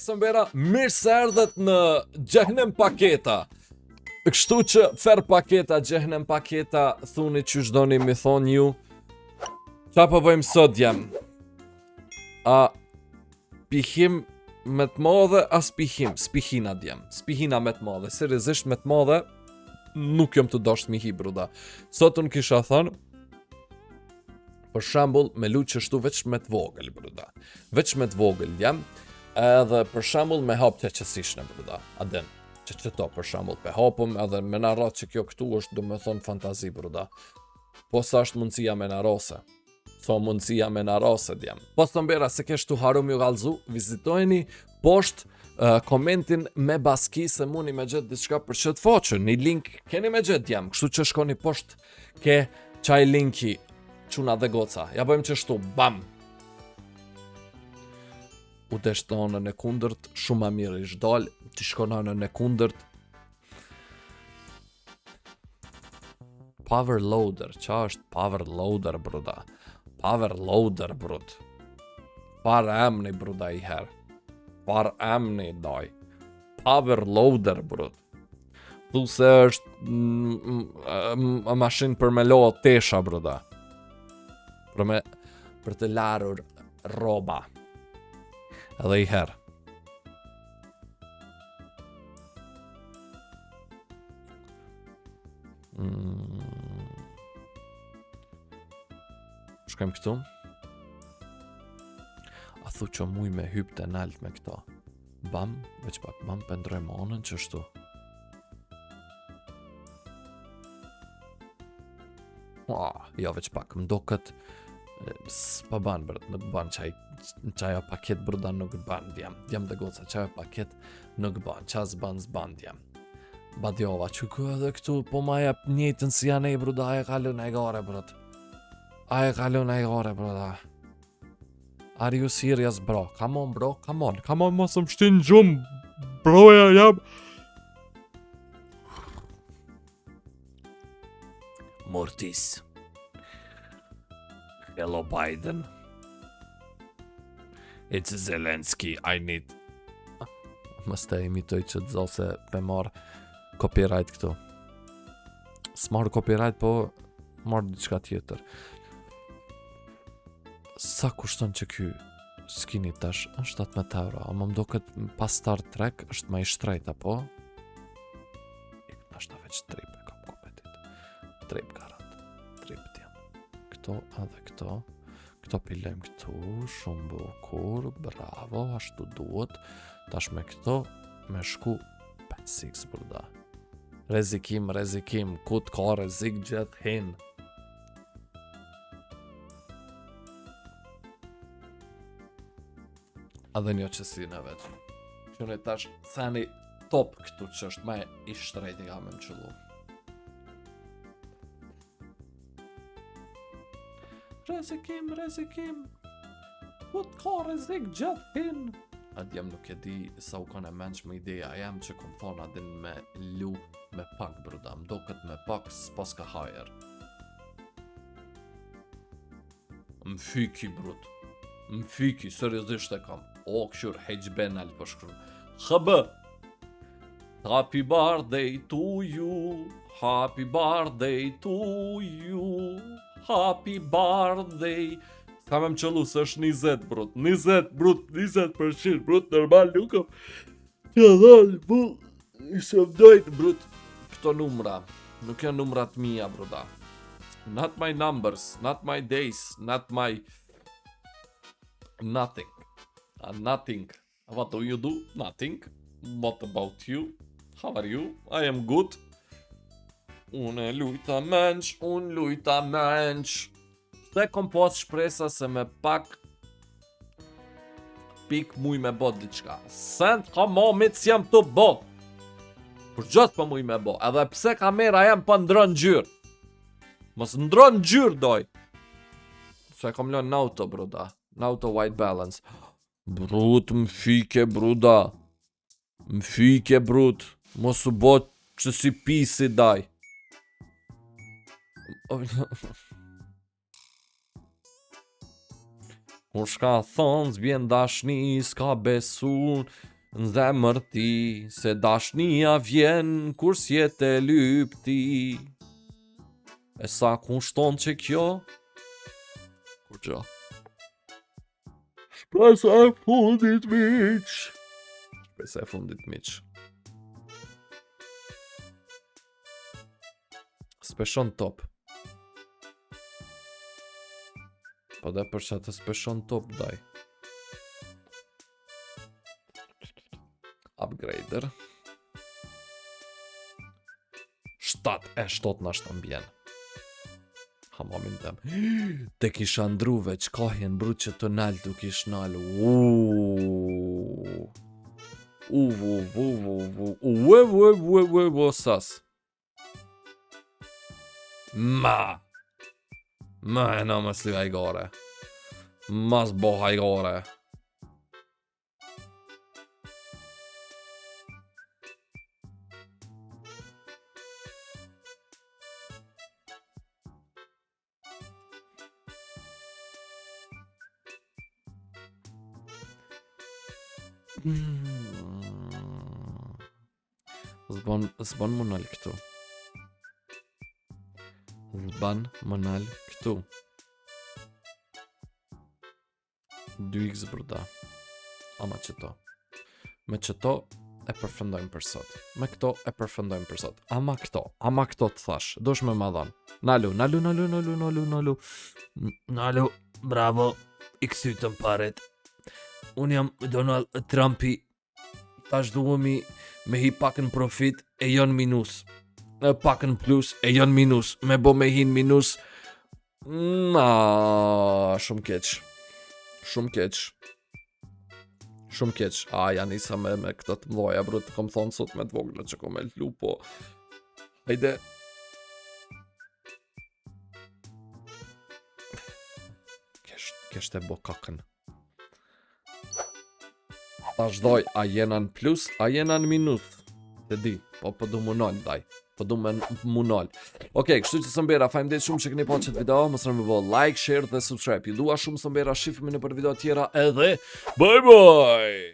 Sambera, mirë se erdhet në Gjehnem Paketa. Kështu që fer paketa, Gjehnem Paketa, thuni që shdoni mi thonë ju. Qa po bëjmë sot jam? A pihim me të madhe, as pihim, spihina djem. Spihina me të madhe, seriozisht me të madhe, nuk jom të dosht mi hi bruda. Sot unë kisha thënë, për shembull, me lu qështu veç me të vogël bruda. Veç me të vogël jam. Edhe për shembull me hap të qësishne bruda, adin, që qëto për shembull pe hapëm edhe me narat që kjo këtu është do me thonë fantazi bruda. Po sa është mundësia me narose, so mundësia me narose djem. Po të mbera se keshtu harum ju galzu, vizitojni poshtë komentin me baski se muni me gjithë diçka për qëtë foqën, një link keni me gjithë djem, kështu që shkoni poshtë ke qaj linki quna dhe goca, ja bëjmë qështu, bam! U deshtë në anën e kundërt, shumë ma mirë ish dalë, ti shko në anën e kundërt. Power loader, qa është power loader, bruda? Power loader, brud. Par emni, bruda, i herë. Par emni, daj. Power loader, brud. Thu se është mashin për me lo tesha, bruda. Për të larur roba. Edhe i herë. Shkojmë këtu. A thu që muj me hyp të nalt me këto. Bam, veç pak bam pëndrojmë anën qështu. Jo veç pak, më do këtë s'pa ban bërët, nuk ban qaja paket bruda nuk ban djem dhe goca, qaja paket nuk ban, qa s'ban djem. Badjova, që ku edhe këtu, po ma jep njëtën si janë e bruda, aje kalun e gare brët. Aje kalun e gare bruda. Are you serious bro? Come on bro, come on, mos më shtin gjumë, broja jam. Mortis. Hello Biden. It's Zelensky, I need... Mës të imitoj që të zose pe marë copyright këtu. S'marë copyright, po marë diçka tjetër. Sa kushton që ky skini tash? Është 17 euro, a më mdo këtë pas Star Trek është ma i shtrejt, apo? Ashta veç trip e kam kompetit. Trip garant, trip tjem. Këto edhe këto. Këto pilem këtu, shumë bukur, bravo, ashtu duhet. Tash me këto, me shku 5-6 burda. Rezikim, kut ka rezik gjithë hin. Edhe një qësi në veç. Qënë tash, thani top këtu që është me i shtrejti ka me më qëllu. Rezikim, kut ka rezik gjithë hin. Adjem nuk e di sa u kanë e menç më ideja, jam që kom thonë adin me lu me pak bruda, mdo këtë me pak s'pas ka hajer. Më fyki brud, më fyki, seriosisht e kam. O, këshur, hejgjben alë për shkru. Hëbë, happy birthday to you, happy birthday to you, happy birthday. Ka me më qëllu se është 20 brut, 20% brut, normal nuk kam. Që dhallë, bu, ishe vdojt brut. Këto numra, nuk janë numrat mija bruda. Not my numbers, not my days, not my... Nothing. Nothing. What do you do? Nothing. What about you? How are you? I am good. Unë lujta menç. Se kom pas shpresa se me pak pik muj me bo diqka. Sent ka momit si jam të bo. Për gjatë për muj me bo. Edhe pse kamera jam për ndronë gjyrë. Mos ndronë gjyrë doj. Se kom lënë në auto bruda. Në auto white balance. Brut më fike bruda. Më fike brut. Mos u bo që si pisi daj. Kur shka thonë zbjen dashni, s'ka besun në zemër ti, se dashnia vjen kur s'jet e lypti. E sa kun shton që kjo? Kur gjo? Shpresa e fundit miq. Shpresa e fundit miq. Speshon top. Po dhe për që të speshon top daj. Upgrader. 7 na shtë mbjen. Hamamin dem. Te kisha ndru veç kahjen brut që të nalë tu kish nalë. Sas. Ma e na më sli hajgare. Mas bo hajgare. Zban më nalë këtu. Zban më nalë këtu. 2x brda. Ama qëto. Me qëto e përfëndojmë për sot. Me këto e përfëndojmë për sot. Ama këto të thash. Dosh me madhan. Nalu. Nalu, bravo. I kësytëm paret. Unë jam Donald Trumpi. Tash duhemi me hi pakën profit e jon minus. Pakën plus e jon minus. Me bo me hin minus. Shumë keq. Ja nisa me këtë të mdoja, bro, të kom thonë sot me të vogla që kom e llu, po... Hajde... Kështë e bo kakën. Ta shdoj, a jena në plus, a jena në minus. Të di, po du më nalë, daj. Po du me më nalë. Okej, kështu që sëmbera, fajmëdet shumë që këni po qëtë video, mësë në më bo like, share dhe subscribe. Ju dua shumë sëmbera, shifëmi në për video tjera edhe. Bye bye!